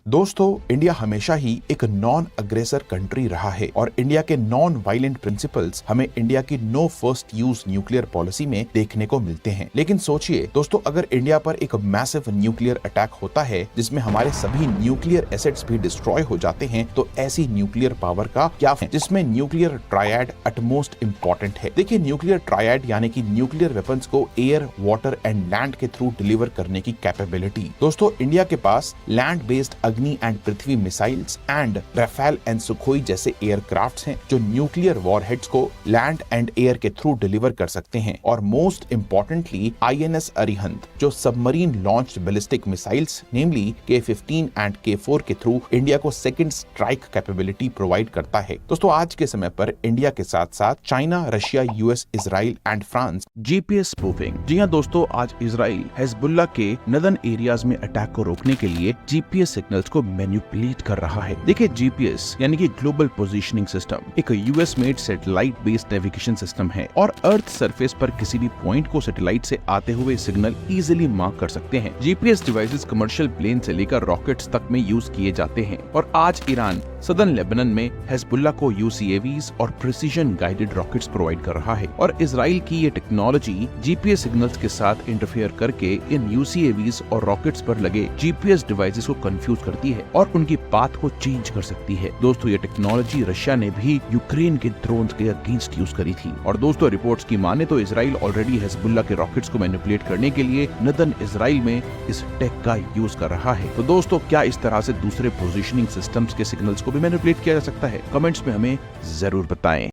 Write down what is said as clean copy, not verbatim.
दोस्तों, इंडिया हमेशा ही एक नॉन अग्रेसर कंट्री रहा है और इंडिया के नॉन वायलेंट प्रिंसिपल्स हमें इंडिया की no first use nuclear policy में देखने को मिलते हैं। लेकिन सोचिए दोस्तों, अगर इंडिया पर एक मैसिव न्यूक्लियर अटैक होता है जिसमें हमारे सभी न्यूक्लियर एसेट्स भी डिस्ट्रॉय हो जाते हैं, तो ऐसी न्यूक्लियर पावर का क्या है जिसमें न्यूक्लियर ट्रायड एटमोस्ट इंपॉर्टेंट है। देखिए, न्यूक्लियर ट्रायड यानी कि न्यूक्लियर वेपन्स को एयर, वाटर एंड लैंड के थ्रू डिलीवर करने की कैपेबिलिटी। दोस्तों, इंडिया के पास land based Agni and Prithvi missiles and Rafale and Sukhoi जैसे एयरक्राफ्ट्स हैं जो न्यूक्लियर वॉरहेड्स को लैंड एंड एयर के थ्रू डिलीवर कर सकते हैं। और मोस्ट इंपॉर्टेंटली INS अरिहंत जो submarine launched ballistic missiles namely K-15 and K-4 के थ्रू इंडिया को सेकंड स्ट्राइक कैपेबिलिटी प्रोवाइड करता है। दोस्तों, आज के समय पर इंडिया के साथ साथ China, Russia, US, Israel and France GPS spoofing. जी हाँ दोस्तों, आज इजराइल हिजबुल्लाह के नदन एरियाज में अटैक को रोकने के लिए GPS सिग्नल्स को मैनिपुलेट कर रहा है। देखिए, GPS यानी कि ग्लोबल पोजीशनिंग सिस्टम एक US made satellite based navigation system है और अर्थ सरफेस पर किसी भी पॉइंट को सैटेलाइट से आते हुए सिग्नल इजीली मार्क कर सकते हैं। GPS डिवाइसेस कमर्शियल प्लेन से लेकर रॉकेट्स तक में यूज किए जाते हैं और आज ईरान सदर्न लेबनान में हिजबुल्लाह को UCAVs और प्रिसीजन गाइडेड रॉकेट्स प्रोवाइड कर रहा है। और इजराइल की ये टेक्नोलॉजी GPS सिग्नल्स के साथ इंटरफेयर करके इन UCAVs और रॉकेट्स पर लगे GPS डिवाइसेस को कंफ्यूज करती है और उनकी पाथ को चेंज कर सकती है। दोस्तों, ये टेक्नोलॉजी रशिया ने भी यूक्रेन के ड्रोन्स के अगेंस्ट यूज करी थी। और दोस्तों, रिपोर्ट्स की माने तो इजराइल ऑलरेडी हिजबुल्लाह के रॉकेट्स को मैनिपुलेट करने के लिए नदन इजराइल में इस टेक का यूज कर रहा है। तो दोस्तों, क्या इस तरह से दूसरे पोजीशनिंग सिस्टम्स के सिग्नल्स को भी मैनिपुलेट किया जा सकता है? कमेंट्स में हमें जरूर बताएं।